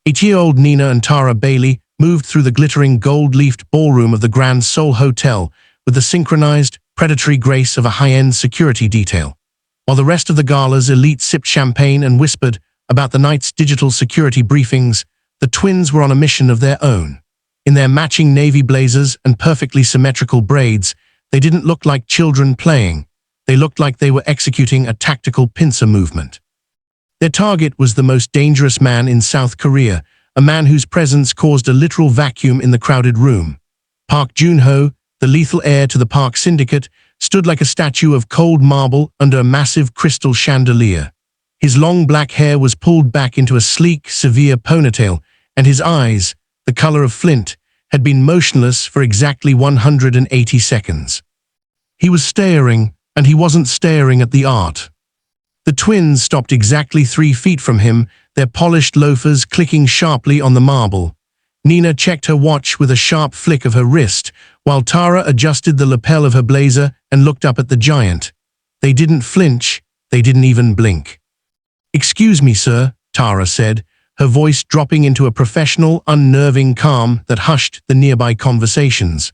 8-year-old Nina and Tara Bailey moved through the glittering gold-leafed ballroom of the Grand Seoul Hotel with the synchronized, predatory grace of a high-end security detail. While the rest of the gala's elite sipped champagne and whispered about the night's digital security briefings, the twins were on a mission of their own. In their matching navy blazers and perfectly symmetrical braids, they didn't look like children playing. They looked like they were executing a tactical pincer movement. Their target was the most dangerous man in South Korea, a man whose presence caused a literal vacuum in the crowded room. Park Joon-ho, the lethal heir to the Park Syndicate, stood like a statue of cold marble under a massive crystal chandelier. His long black hair was pulled back into a sleek, severe ponytail, and his eyes, the color of flint, had been motionless for exactly 180 seconds. He was staring, and he wasn't staring at the art. The twins stopped exactly 3 feet from him, their polished loafers clicking sharply on the marble. Nina checked her watch with a sharp flick of her wrist, while Tara adjusted the lapel of her blazer and looked up at the giant. They didn't flinch, they didn't even blink. "Excuse me, sir," Tara said, her voice dropping into a professional, unnerving calm that hushed the nearby conversations.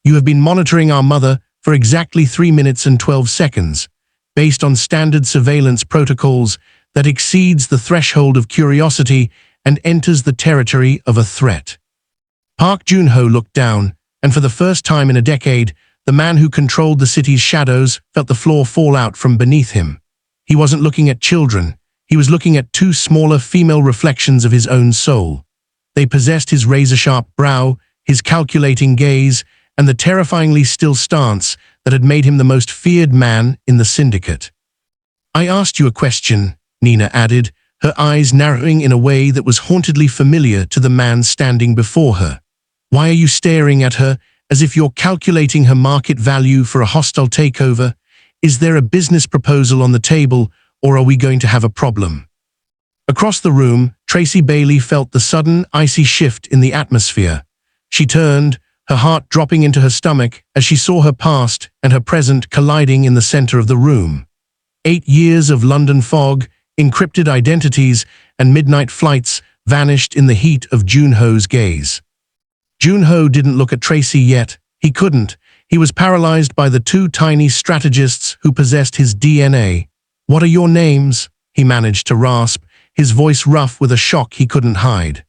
"You have been monitoring our mother for exactly 3 minutes and 12 seconds, based on standard surveillance protocols that exceeds the threshold of curiosity and enters the territory of a threat." Park Joon-ho looked down, and for the first time in a decade, the man who controlled the city's shadows felt the floor fall out from beneath him. He wasn't looking at children. He was looking at 2 smaller female reflections of his own soul. They possessed his razor-sharp brow, his calculating gaze, and the terrifyingly still stance that had made him the most feared man in the syndicate. "I asked you a question," Nina added, her eyes narrowing in a way that was hauntedly familiar to the man standing before her. "Why are you staring at her as if you're calculating her market value for a hostile takeover? Is there a business proposal on the table, or are we going to have a problem?" Across the room, Tracy Bailey felt the sudden, icy shift in the atmosphere. She turned, her heart dropping into her stomach as she saw her past and her present colliding in the center of the room. 8 years of London fog, encrypted identities, and midnight flights vanished in the heat of Joon-ho's gaze. Joon-ho didn't look at Tracy yet. He couldn't. He was paralyzed by the 2 tiny strategists who possessed his DNA. "What are your names?" he managed to rasp, his voice rough with a shock he couldn't hide.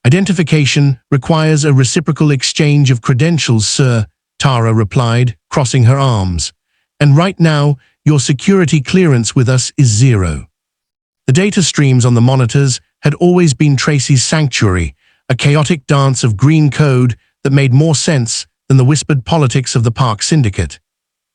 "Identification requires a reciprocal exchange of credentials, sir," Tara replied, crossing her arms. "And right now, your security clearance with us is 0. The data streams on the monitors had always been Tracy's sanctuary, a chaotic dance of green code that made more sense than the whispered politics of the Park Syndicate.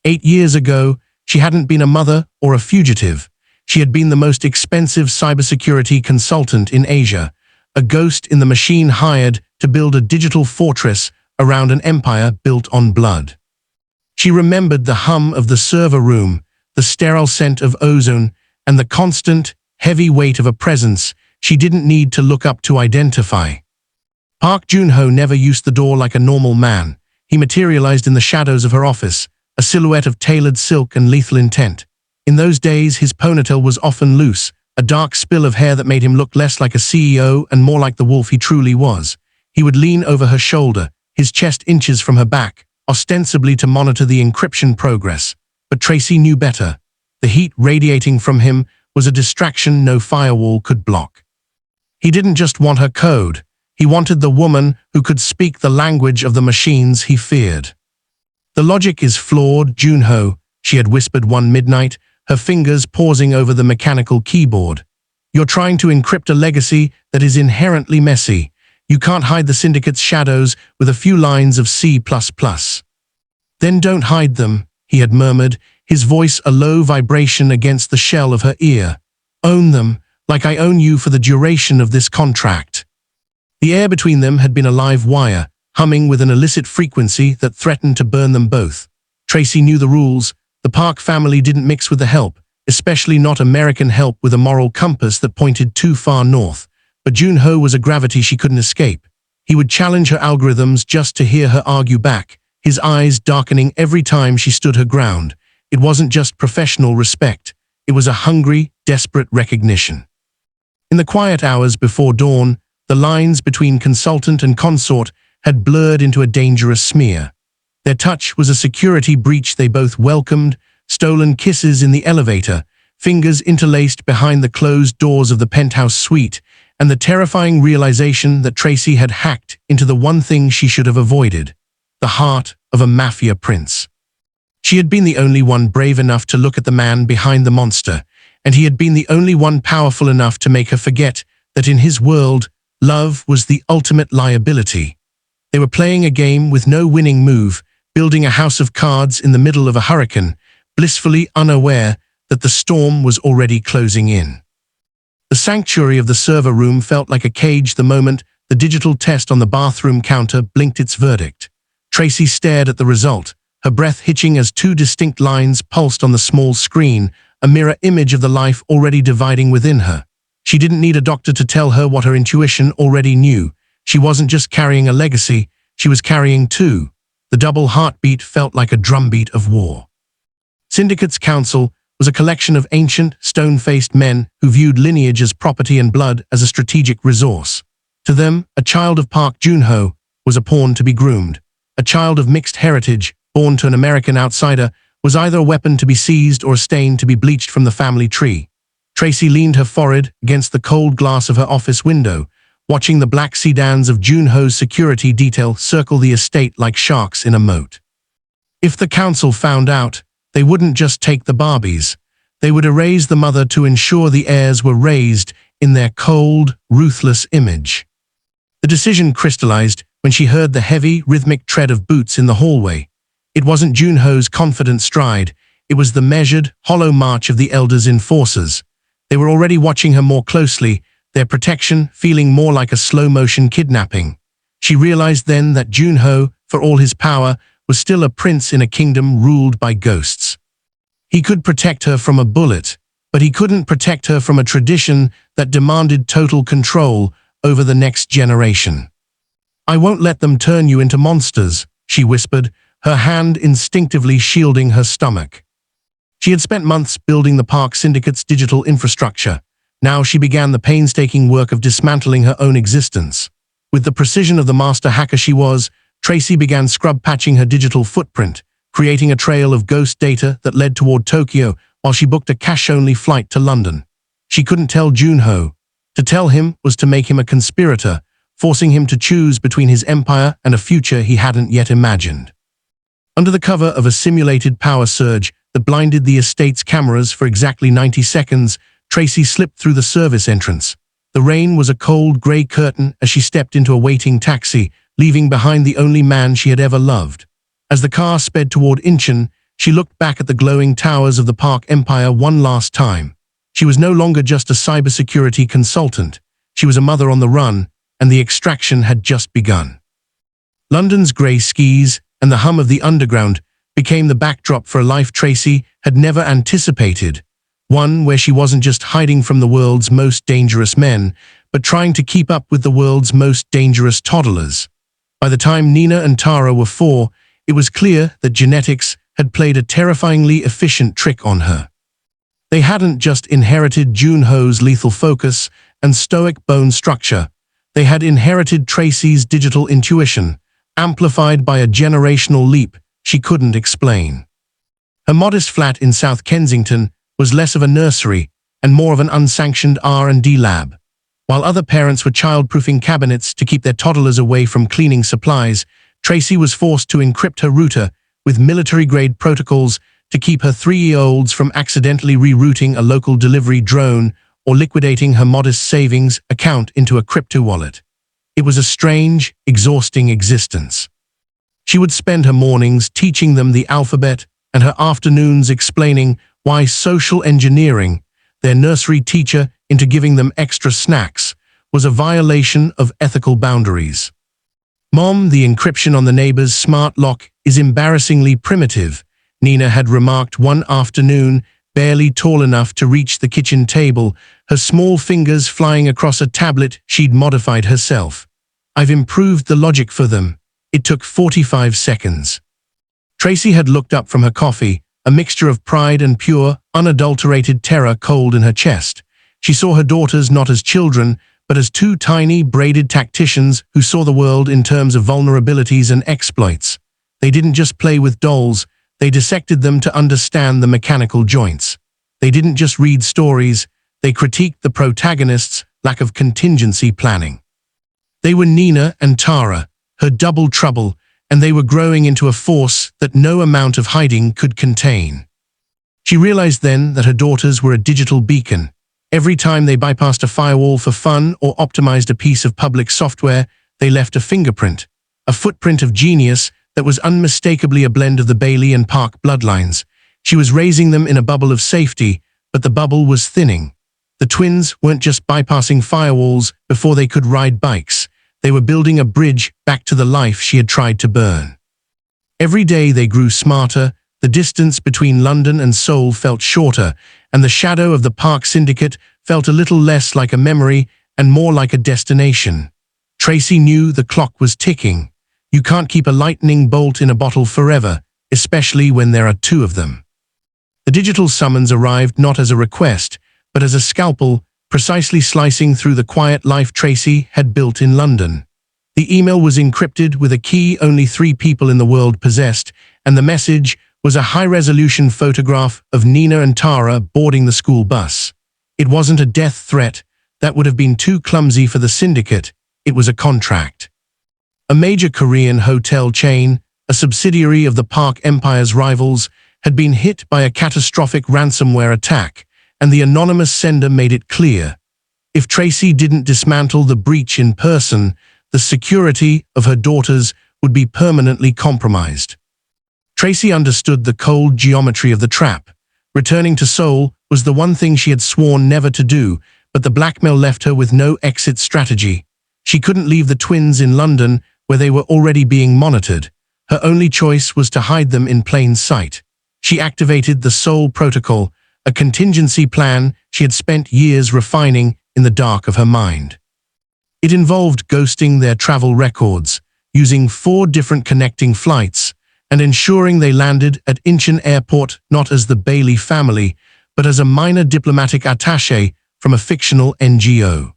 8 years ago, she hadn't been a mother or a fugitive. She had been the most expensive cybersecurity consultant in Asia, a ghost in the machine hired to build a digital fortress around an empire built on blood. She remembered the hum of the server room, the sterile scent of ozone, and the constant, heavy weight of a presence she didn't need to look up to identify. Park Joon-ho never used the door like a normal man. He materialized in the shadows of her office, a silhouette of tailored silk and lethal intent. In those days, his ponytail was often loose, a dark spill of hair that made him look less like a CEO and more like the wolf he truly was. He would lean over her shoulder, his chest inches from her back, ostensibly to monitor the encryption progress. But Tracy knew better. The heat radiating from him was a distraction no firewall could block. He didn't just want her code. He wanted the woman who could speak the language of the machines he feared. "The logic is flawed, Joon-ho," she had whispered one midnight, her fingers pausing over the mechanical keyboard. "You're trying to encrypt a legacy that is inherently messy. You can't hide the syndicate's shadows with a few lines of C++. "Then don't hide them," he had murmured, his voice a low vibration against the shell of her ear. "Own them, like I own you for the duration of this contract." The air between them had been a live wire, humming with an illicit frequency that threatened to burn them both. Tracy knew the rules. The Park family didn't mix with the help, especially not American help with a moral compass that pointed too far north. But Joon-ho was a gravity she couldn't escape. He would challenge her algorithms just to hear her argue back, his eyes darkening every time she stood her ground. It wasn't just professional respect. It was a hungry, desperate recognition. In the quiet hours before dawn, The lines between consultant and consort had blurred into a dangerous smear. Their touch was a security breach they both welcomed, stolen kisses in the elevator, fingers interlaced behind the closed doors of the penthouse suite, and the terrifying realization that Tracy had hacked into the one thing she should have avoided, the heart of a mafia prince. She had been the only one brave enough to look at the man behind the monster, and he had been the only one powerful enough to make her forget that in his world, love was the ultimate liability. They were playing a game with no winning move, building a house of cards in the middle of a hurricane, blissfully unaware that the storm was already closing in. The sanctuary of the server room felt like a cage the moment the digital test on the bathroom counter blinked its verdict. Tracy stared at the result, her breath hitching as two distinct lines pulsed on the small screen, a mirror image of the life already dividing within her. She didn't need a doctor to tell her what her intuition already knew. She wasn't just carrying a legacy, she was carrying two. The double heartbeat felt like a drumbeat of war. Syndicate's council was a collection of ancient, stone-faced men who viewed lineage as property and blood as a strategic resource. To them, a child of Park Joon-ho was a pawn to be groomed. A child of mixed heritage, born to an American outsider, was either a weapon to be seized or a stain to be bleached from the family tree. Tracy leaned her forehead against the cold glass of her office window, watching the black sedans of Joon-ho's security detail circle the estate like sharks in a moat. If the council found out, they wouldn't just take the Barbies. They would erase the mother to ensure the heirs were raised in their cold, ruthless image. The decision crystallized when she heard the heavy, rhythmic tread of boots in the hallway. It wasn't Joon-ho's confident stride, it was the measured, hollow march of the elders' enforcers. They were already watching her more closely, their protection feeling more like a slow-motion kidnapping. She realized then that Joon-ho, for all his power, was still a prince in a kingdom ruled by ghosts. He could protect her from a bullet, but he couldn't protect her from a tradition that demanded total control over the next generation. "I won't let them turn you into monsters," she whispered, her hand instinctively shielding her stomach. She had spent months building the Park Syndicate's digital infrastructure. Now she began the painstaking work of dismantling her own existence. With the precision of the master hacker she was, Tracy began scrub-patching her digital footprint, creating a trail of ghost data that led toward Tokyo while she booked a cash-only flight to London. She couldn't tell Joon-ho. To tell him was to make him a conspirator, forcing him to choose between his empire and a future he hadn't yet imagined. Under the cover of a simulated power surge that blinded the estate's cameras for exactly 90 seconds, Tracy slipped through the service entrance. The rain was a cold, grey curtain as she stepped into a waiting taxi, leaving behind the only man she had ever loved. As the car sped toward Incheon, she looked back at the glowing towers of the Park Empire one last time. She was no longer just a cybersecurity consultant. She was a mother on the run, and the extraction had just begun. London's grey skies and the hum of the underground became the backdrop for a life Tracy had never anticipated, one where she wasn't just hiding from the world's most dangerous men, but trying to keep up with the world's most dangerous toddlers. By the time Nina and Tara were 4, it was clear that genetics had played a terrifyingly efficient trick on her. They hadn't just inherited Joon-ho's lethal focus and stoic bone structure, they had inherited Tracy's digital intuition, amplified by a generational leap she couldn't explain. Her modest flat in South Kensington was less of a nursery and more of an unsanctioned R&D lab. While other parents were child-proofing cabinets to keep their toddlers away from cleaning supplies, Tracy was forced to encrypt her router with military-grade protocols to keep her 3-year-olds from accidentally rerouting a local delivery drone or liquidating her modest savings account into a crypto wallet. It was a strange, exhausting existence. She would spend her mornings teaching them the alphabet and her afternoons explaining why social engineering, their nursery teacher into giving them extra snacks, was a violation of ethical boundaries. "Mom, the encryption on the neighbor's smart lock is embarrassingly primitive," Nina had remarked one afternoon, barely tall enough to reach the kitchen table, her small fingers flying across a tablet she'd modified herself. "I've improved the logic for them. It took 45 seconds. Tracy had looked up from her coffee, a mixture of pride and pure, unadulterated terror cold in her chest. She saw her daughters not as children, but as two tiny, braided tacticians who saw the world in terms of vulnerabilities and exploits. They didn't just play with dolls, they dissected them to understand the mechanical joints. They didn't just read stories, they critiqued the protagonist's lack of contingency planning. They were Nina and Tara, her double trouble, and they were growing into a force that no amount of hiding could contain. She realized then that her daughters were a digital beacon. Every time they bypassed a firewall for fun or optimized a piece of public software, they left a fingerprint, a footprint of genius that was unmistakably a blend of the Bailey and Park bloodlines. She was raising them in a bubble of safety, but the bubble was thinning. The twins weren't just bypassing firewalls before they could ride bikes. They were building a bridge back to the life she had tried to burn. Every day they grew smarter, the distance between London and Seoul felt shorter, and the shadow of the Park Syndicate felt a little less like a memory and more like a destination. Tracy knew the clock was ticking. You can't keep a lightning bolt in a bottle forever, especially when there are two of them. The digital summons arrived not as a request, but as a scalpel, precisely slicing through the quiet life Tracy had built in London. The email was encrypted with a key only 3 people in the world possessed, and the message was a high-resolution photograph of Nina and Tara boarding the school bus. It wasn't a death threat. That would have been too clumsy for the syndicate. It was a contract. A major Korean hotel chain, a subsidiary of the Park Empire's rivals, had been hit by a catastrophic ransomware attack, and the anonymous sender made it clear. If Tracy didn't dismantle the breach in person, the security of her daughters would be permanently compromised. Tracy understood the cold geometry of the trap. Returning to Seoul was the one thing she had sworn never to do, but the blackmail left her with no exit strategy. She couldn't leave the twins in London, where they were already being monitored. Her only choice was to hide them in plain sight. She activated the Seoul Protocol, a contingency plan she had spent years refining in the dark of her mind. It involved ghosting their travel records, using 4 different connecting flights, and ensuring they landed at Incheon Airport not as the Bailey family, but as a minor diplomatic attaché from a fictional NGO.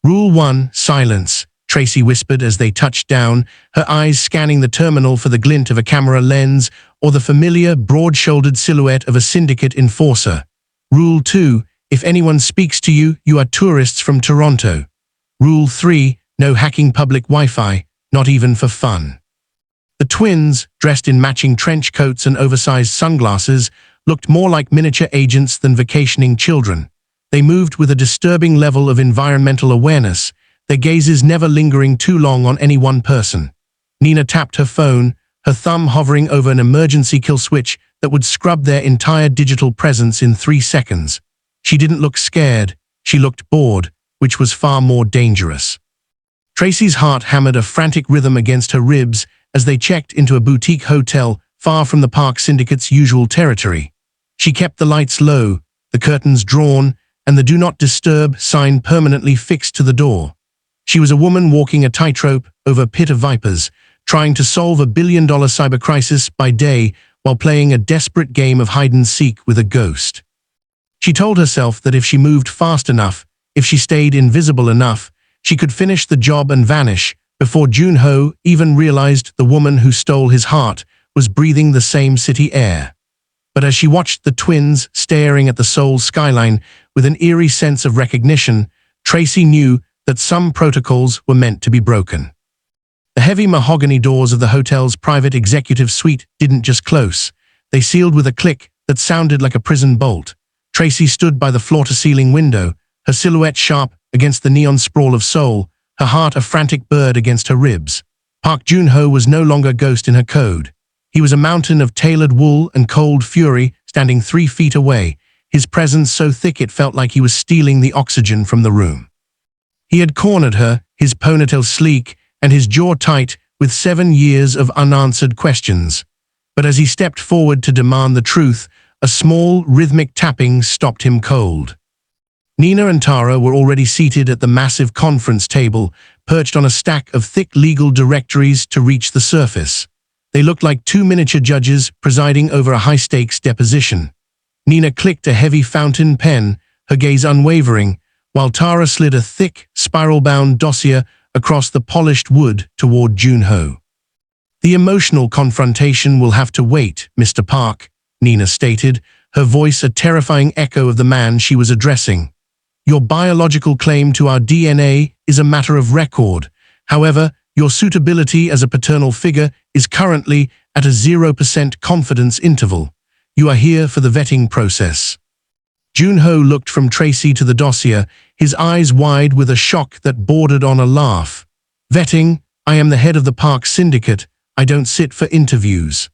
Rule 1, silence, Tracy whispered as they touched down, her eyes scanning the terminal for the glint of a camera lens or the familiar, broad-shouldered silhouette of a syndicate enforcer. Rule 2, if anyone speaks to you, you are tourists from Toronto. Rule 3, no hacking public Wi-Fi, not even for fun. The twins, dressed in matching trench coats and oversized sunglasses, looked more like miniature agents than vacationing children. They moved with a disturbing level of environmental awareness, their gazes never lingering too long on any one person. Nina tapped her phone, her thumb hovering over an emergency kill switch that would scrub their entire digital presence in 3 seconds. She didn't look scared, she looked bored, which was far more dangerous. Tracy's heart hammered a frantic rhythm against her ribs as they checked into a boutique hotel far from the Park Syndicate's usual territory. She kept the lights low, the curtains drawn, and the Do Not Disturb sign permanently fixed to the door. She was a woman walking a tightrope over a pit of vipers, trying to solve a billion-dollar cyber crisis by day while playing a desperate game of hide-and-seek with a ghost. She told herself that if she moved fast enough, if she stayed invisible enough, she could finish the job and vanish before Joon-ho even realized the woman who stole his heart was breathing the same city air. But as she watched the twins staring at the Seoul skyline with an eerie sense of recognition, Tracy knew that some protocols were meant to be broken. The heavy mahogany doors of the hotel's private executive suite didn't just close. They sealed with a click that sounded like a prison bolt. Tracy stood by the floor-to-ceiling window, her silhouette sharp against the neon sprawl of Seoul, her heart a frantic bird against her ribs. Park Joon-ho was no longer a ghost in her code. He was a mountain of tailored wool and cold fury standing 3 feet away, his presence so thick it felt like he was stealing the oxygen from the room. He had cornered her, his ponytail sleek and his jaw tight with 7 years of unanswered questions. But as he stepped forward to demand the truth, a small, rhythmic tapping stopped him cold. Nina and Tara were already seated at the massive conference table, perched on a stack of thick legal directories to reach the surface. They looked like 2 miniature judges presiding over a high-stakes deposition. Nina clicked a heavy fountain pen, her gaze unwavering, while Tara slid a thick, spiral-bound dossier across the polished wood toward Joon-ho. "The emotional confrontation will have to wait, Mr. Park," Nina stated, her voice a terrifying echo of the man she was addressing. "Your biological claim to our DNA is a matter of record. However, your suitability as a paternal figure is currently at a 0% confidence interval. You are here for the vetting process." Joon-ho looked from Tracy to the dossier, his eyes wide with a shock that bordered on a laugh. "Vetting? I am the head of the Park Syndicate. I don't sit for interviews.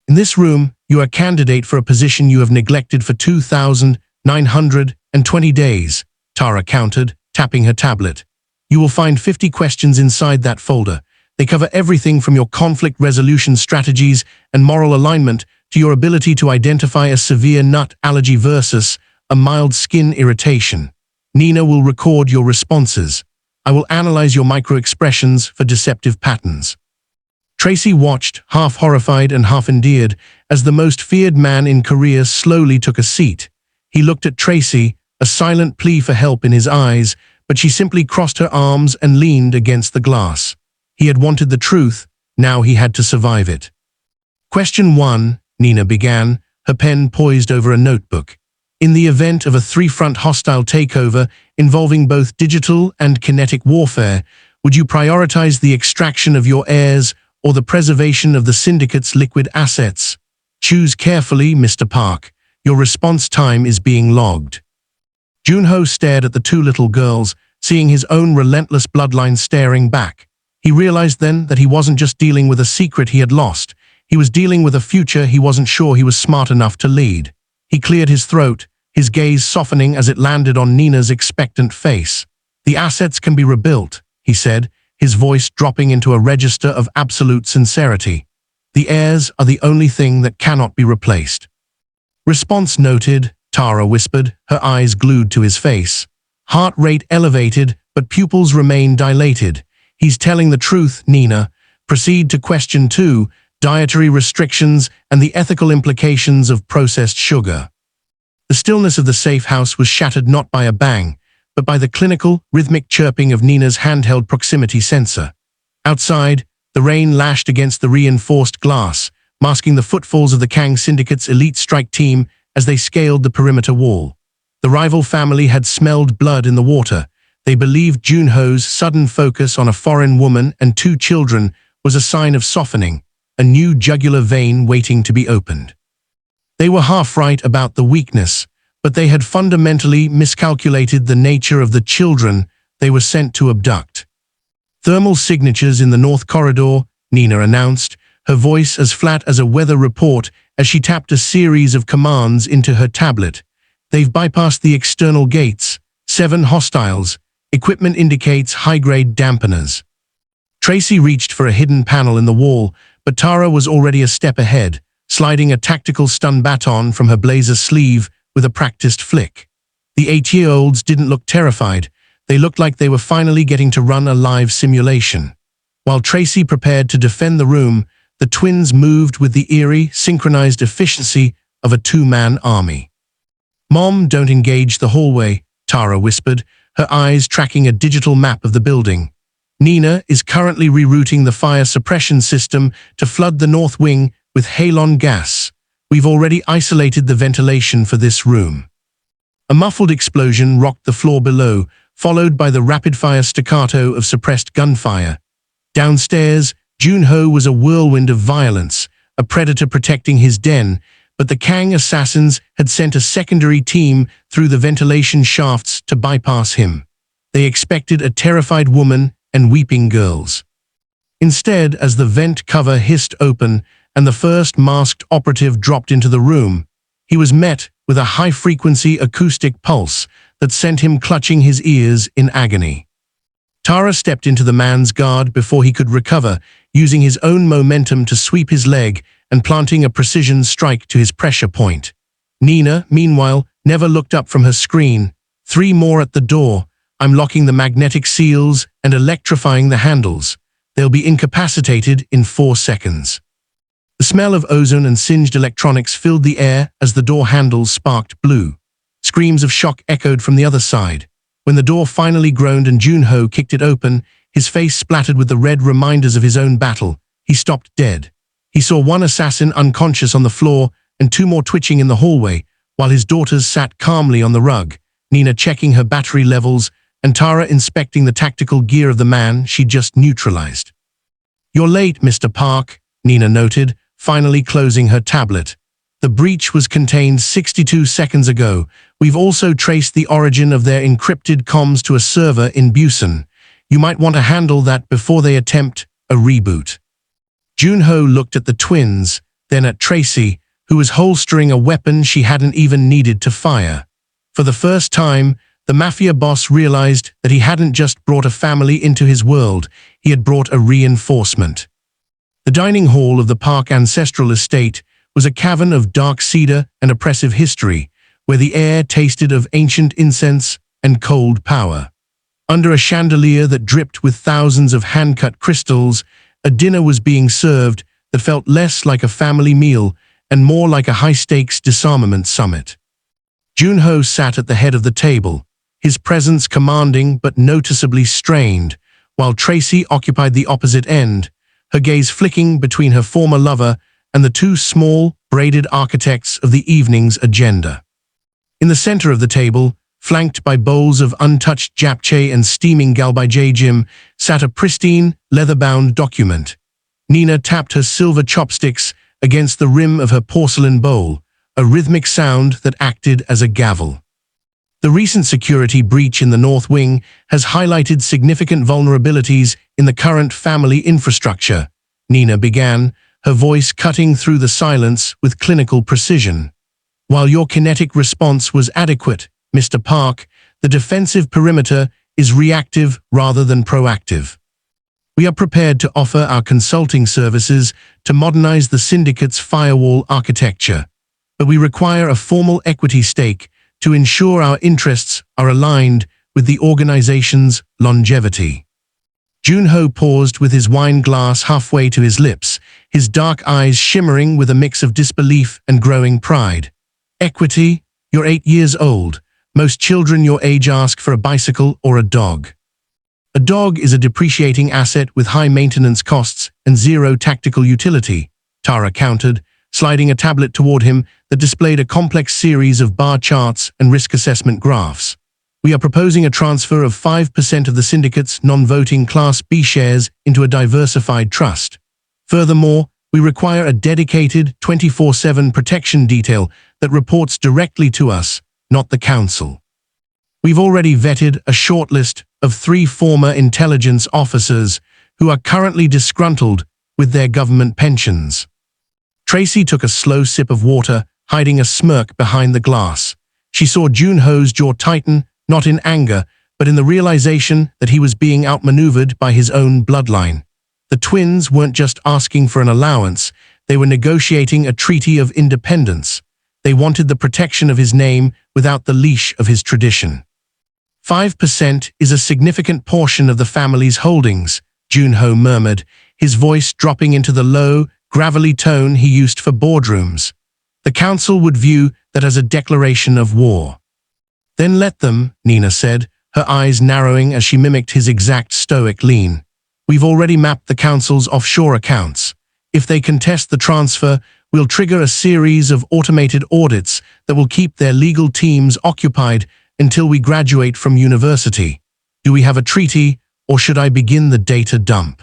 In this room, you are a candidate for a position you have neglected for 2,920 days, Tara countered, tapping her tablet. "You will find 50 questions inside that folder. They cover everything from your conflict resolution strategies and moral alignment to your ability to identify a severe nut allergy versus a mild skin irritation. Nina will record your responses. I will analyze your micro-expressions for deceptive patterns." Tracy watched, half horrified and half endeared, as the most feared man in Korea slowly took a seat. He looked at Tracy, a silent plea for help in his eyes, but she simply crossed her arms and leaned against the glass. He had wanted the truth, now he had to survive it. "Question 1, Nina began, her pen poised over a notebook. "In the event of a three-front hostile takeover involving both digital and kinetic warfare, would you prioritize the extraction of your heirs or the preservation of the syndicate's liquid assets? Choose carefully, Mr. Park. Your response time is being logged." Joon-ho stared at the two little girls, seeing his own relentless bloodline staring back. He realized then that he wasn't just dealing with a secret he had lost. He was dealing with a future he wasn't sure he was smart enough to lead. He cleared his throat, his gaze softening as it landed on Nina's expectant face. "The assets can be rebuilt," he said, his voice dropping into a register of absolute sincerity. "The heirs are the only thing that cannot be replaced." "Response noted," Tara whispered, her eyes glued to his face. Heart rate elevated, but pupils remained dilated. "He's telling the truth, Nina. Proceed to question 2, dietary restrictions and the ethical implications of processed sugar." The stillness of the safe house was shattered not by a bang, but by the clinical, rhythmic chirping of Nina's handheld proximity sensor. Outside, the rain lashed against the reinforced glass, masking the footfalls of the Kang Syndicate's elite strike team as they scaled the perimeter wall. The rival family had smelled blood in the water. They believed Joon-ho's sudden focus on a foreign woman and 2 children was a sign of softening, a new jugular vein waiting to be opened. They were half right about the weakness, but they had fundamentally miscalculated the nature of the children they were sent to abduct. "Thermal signatures in the North Corridor," Nina announced, her voice as flat as a weather report as she tapped a series of commands into her tablet. "They've bypassed the external gates. 7 hostiles. Equipment indicates high-grade dampeners." Tracy reached for a hidden panel in the wall, but Tara was already a step ahead, sliding a tactical stun baton from her blazer sleeve with a practiced flick. The 8-year-olds didn't look terrified. They looked like they were finally getting to run a live simulation. While Tracy prepared to defend the room, the twins moved with the eerie, synchronized efficiency of a 2-man army. "Mom, don't engage the hallway," Tara whispered, her eyes tracking a digital map of the building. "Nina is currently rerouting the fire suppression system to flood the north wing with halon gas. We've already isolated the ventilation for this room." A muffled explosion rocked the floor below, followed by the rapid-fire staccato of suppressed gunfire. Downstairs, Joon-ho was a whirlwind of violence, a predator protecting his den, but the Kang assassins had sent a secondary team through the ventilation shafts to bypass him. They expected a terrified woman and weeping girls. Instead, as the vent cover hissed open and the first masked operative dropped into the room, he was met with a high-frequency acoustic pulse that sent him clutching his ears in agony. Tara stepped into the man's guard before he could recover, using his own momentum to sweep his leg and planting a precision strike to his pressure point. Nina, meanwhile, never looked up from her screen. 3 more at the door. I'm locking the magnetic seals and electrifying the handles. They'll be incapacitated in 4 seconds. The smell of ozone and singed electronics filled the air as the door handles sparked blue. Screams of shock echoed from the other side. When the door finally groaned and Joon-ho kicked it open, his face splattered with the red reminders of his own battle, he stopped dead. He saw one assassin unconscious on the floor and two more twitching in the hallway, while his daughters sat calmly on the rug, Nina checking her battery levels and Tara inspecting the tactical gear of the man she just neutralized. "You're late, Mr. Park," Nina noted, finally closing her tablet. "The breach was contained 62 seconds ago. We've also traced the origin of their encrypted comms to a server in Busan. You might want to handle that before they attempt a reboot." Joon-ho looked at the twins, then at Tracy, who was holstering a weapon she hadn't even needed to fire. For the first time, the Mafia boss realized that he hadn't just brought a family into his world, he had brought a reinforcement. The dining hall of the Park ancestral estate was a cavern of dark cedar and oppressive history, where the air tasted of ancient incense and cold power. Under a chandelier that dripped with thousands of hand-cut crystals, a dinner was being served that felt less like a family meal and more like a high-stakes disarmament summit. Joon-ho sat at the head of the table, his presence commanding but noticeably strained, while Tracy occupied the opposite end, her gaze flicking between her former lover and the two small, braided architects of the evening's agenda. In the center of the table, flanked by bowls of untouched japchae and steaming galbijjim, sat a pristine, leather-bound document. Nina tapped her silver chopsticks against the rim of her porcelain bowl, a rhythmic sound that acted as a gavel. "The recent security breach in the North Wing has highlighted significant vulnerabilities in the current family infrastructure," Nina began, her voice cutting through the silence with clinical precision. "While your kinetic response was adequate, Mr. Park, the defensive perimeter is reactive rather than proactive. We are prepared to offer our consulting services to modernize the syndicate's firewall architecture, but we require a formal equity stake to ensure our interests are aligned with the organization's longevity." Joon-ho paused with his wine glass halfway to his lips, his dark eyes shimmering with a mix of disbelief and growing pride. "Equity? You're 8 years old. Most children your age ask for a bicycle or a dog." "A dog is a depreciating asset with high maintenance costs and zero tactical utility," Tara countered, sliding a tablet toward him that displayed a complex series of bar charts and risk assessment graphs. "We are proposing a transfer of 5% of the syndicate's non-voting Class B shares into a diversified trust. Furthermore, we require a dedicated 24/7 protection detail that reports directly to us, not the council. We've already vetted a shortlist of 3 former intelligence officers who are currently disgruntled with their government pensions." Tracy took a slow sip of water, hiding a smirk behind the glass. She saw Joon-ho's jaw tighten, not in anger, but in the realization that he was being outmaneuvered by his own bloodline. The twins weren't just asking for an allowance, they were negotiating a treaty of independence. They wanted the protection of his name without the leash of his tradition. 5% is a significant portion of the family's holdings, Joon-ho murmured, his voice dropping into the low, gravelly tone he used for boardrooms. "The council would view that as a declaration of war." "Then let them," Nina said, her eyes narrowing as she mimicked his exact stoic lean. "We've already mapped the council's offshore accounts. If they contest the transfer, we'll trigger a series of automated audits that will keep their legal teams occupied until we graduate from university. Do we have a treaty, or should I begin the data dump?"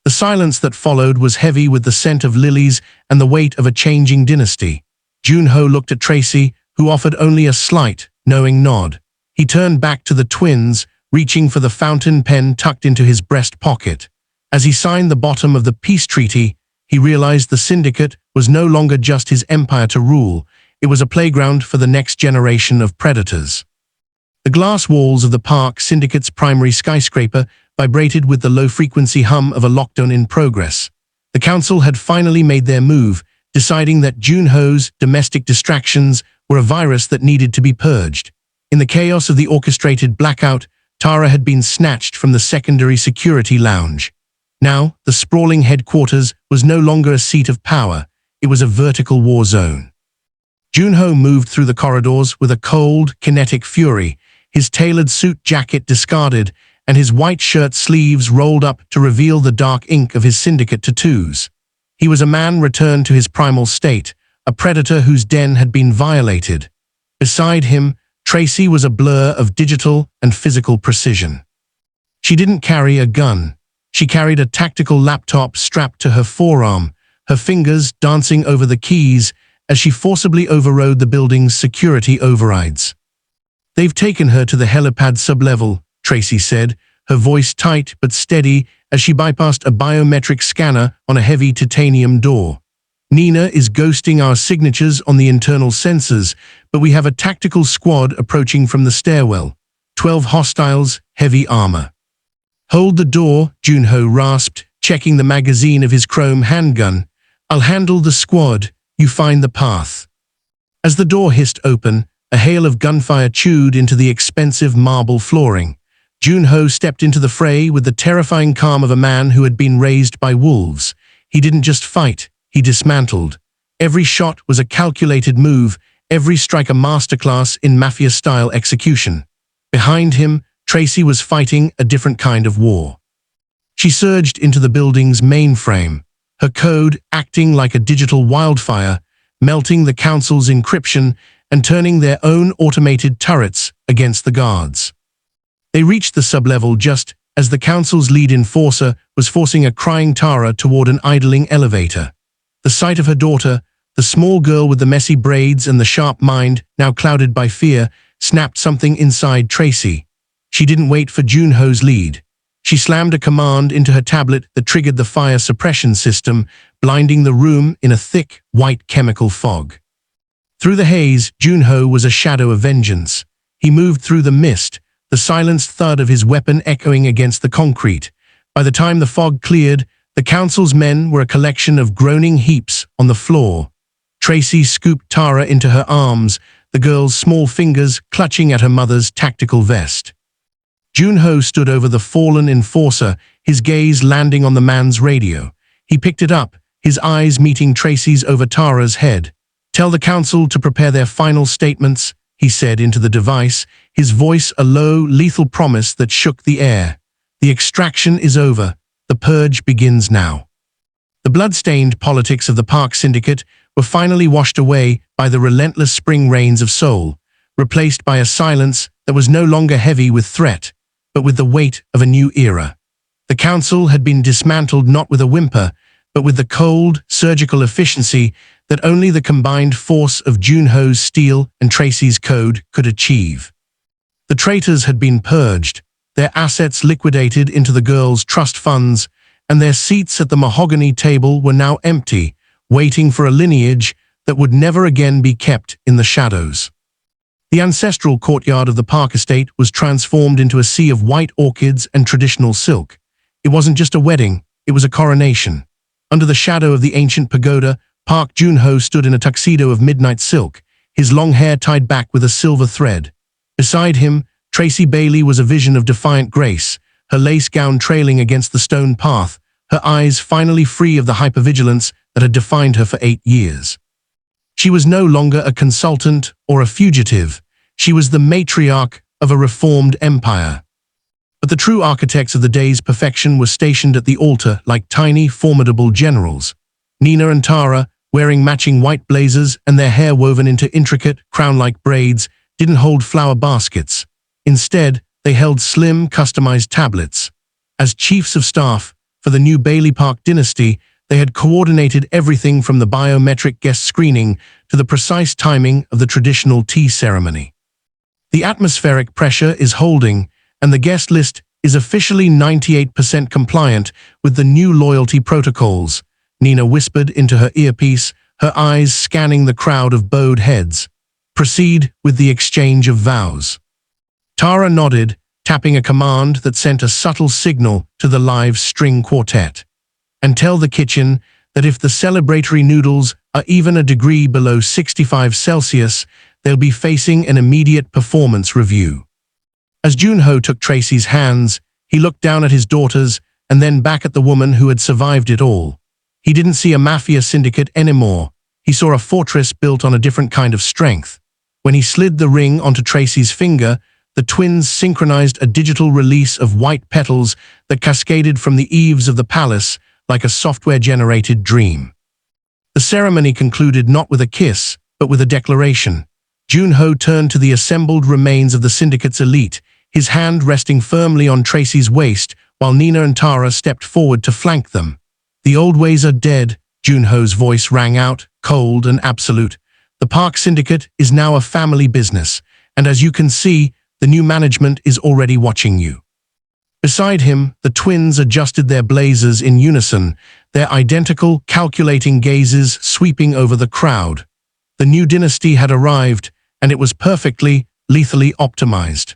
The silence that followed was heavy with the scent of lilies and the weight of a changing dynasty. Joon-ho looked at Tracy, who offered only a slight, knowing nod. He turned back to the twins, reaching for the fountain pen tucked into his breast pocket. As he signed the bottom of the peace treaty, he realized the syndicate was no longer just his empire to rule, it was a playground for the next generation of predators. The glass walls of the Park Syndicate's primary skyscraper vibrated with the low-frequency hum of a lockdown in progress. The council had finally made their move, deciding that Joon-ho's domestic distractions were a virus that needed to be purged. In the chaos of the orchestrated blackout, Tara had been snatched from the secondary security lounge. Now, the sprawling headquarters was no longer a seat of power, it was a vertical war zone. Joon-ho moved through the corridors with a cold, kinetic fury, his tailored suit jacket discarded, and his white shirt sleeves rolled up to reveal the dark ink of his syndicate tattoos. He was a man returned to his primal state, a predator whose den had been violated. Beside him, Tracy was a blur of digital and physical precision. She didn't carry a gun. She carried a tactical laptop strapped to her forearm, her fingers dancing over the keys as she forcibly overrode the building's security overrides. "They've taken her to the helipad sublevel," Tracy said, her voice tight but steady as she bypassed a biometric scanner on a heavy titanium door. "Nina is ghosting our signatures on the internal sensors, but we have a tactical squad approaching from the stairwell. 12 hostiles, heavy armor." "Hold the door," Joon-ho rasped, checking the magazine of his chrome handgun. "I'll handle the squad, you find the path." As the door hissed open, a hail of gunfire chewed into the expensive marble flooring. Joon-ho stepped into the fray with the terrifying calm of a man who had been raised by wolves. He didn't just fight, he dismantled. Every shot was a calculated move, every strike a masterclass in Mafia-style execution. Behind him, Tracy was fighting a different kind of war. She surged into the building's mainframe, her code acting like a digital wildfire, melting the council's encryption and turning their own automated turrets against the guards. They reached the sublevel just as the council's lead enforcer was forcing a crying Tara toward an idling elevator. The sight of her daughter, the small girl with the messy braids and the sharp mind, now clouded by fear, snapped something inside Tracy. She didn't wait for Joon-ho's lead. She slammed a command into her tablet that triggered the fire suppression system, blinding the room in a thick, white chemical fog. Through the haze, Joon-ho was a shadow of vengeance. He moved through the mist, the silenced thud of his weapon echoing against the concrete. By the time the fog cleared, the council's men were a collection of groaning heaps on the floor. Tracy scooped Tara into her arms, the girl's small fingers clutching at her mother's tactical vest. Joon-ho stood over the fallen enforcer, his gaze landing on the man's radio. He picked it up, his eyes meeting Tracy's over Tara's head. "Tell the council to prepare their final statements," he said into the device, his voice a low, lethal promise that shook the air. "The extraction is over. The purge begins now." The blood-stained politics of the Park Syndicate were finally washed away by the relentless spring rains of Seoul, replaced by a silence that was no longer heavy with threat, but with the weight of a new era. The council had been dismantled not with a whimper, but with the cold, surgical efficiency that only the combined force of Joon-ho's steel and Tracy's code could achieve. The traitors had been purged, their assets liquidated into the girls' trust funds, and their seats at the mahogany table were now empty, waiting for a lineage that would never again be kept in the shadows. The ancestral courtyard of the Park estate was transformed into a sea of white orchids and traditional silk. It wasn't just a wedding, it was a coronation. Under the shadow of the ancient pagoda, Park Joon-ho stood in a tuxedo of midnight silk, his long hair tied back with a silver thread. Beside him, Tracy Bailey was a vision of defiant grace, her lace gown trailing against the stone path, her eyes finally free of the hypervigilance that had defined her for 8 years. She was no longer a consultant or a fugitive. She was the matriarch of a reformed empire. But the true architects of the day's perfection were stationed at the altar like tiny, formidable generals. Nina and Tara, wearing matching white blazers and their hair woven into intricate, crown-like braids, didn't hold flower baskets. Instead, they held slim, customized tablets. As chiefs of staff for the new Bailey Park dynasty, they had coordinated everything from the biometric guest screening to the precise timing of the traditional tea ceremony. The atmospheric pressure is holding, and the guest list is officially 98% compliant with the new loyalty protocols, Nina whispered into her earpiece, her eyes scanning the crowd of bowed heads. "Proceed with the exchange of vows." Tara nodded, tapping a command that sent a subtle signal to the live string quartet. "And tell the kitchen that if the celebratory noodles are even a degree below 65 Celsius, they'll be facing an immediate performance review." As Joon-ho took Tracy's hands, he looked down at his daughters and then back at the woman who had survived it all. He didn't see a Mafia syndicate anymore. He saw a fortress built on a different kind of strength. When he slid the ring onto Tracy's finger, the twins synchronized a digital release of white petals that cascaded from the eaves of the palace like a software-generated dream. The ceremony concluded not with a kiss, but with a declaration. Joon-ho turned to the assembled remains of the syndicate's elite, his hand resting firmly on Tracy's waist, while Nina and Tara stepped forward to flank them. "The old ways are dead," Joon-ho's voice rang out, cold and absolute. "The Park Syndicate is now a family business, and as you can see, the new management is already watching you." Beside him, the twins adjusted their blazers in unison, their identical, calculating gazes sweeping over the crowd. The new dynasty had arrived, and it was perfectly, lethally optimized.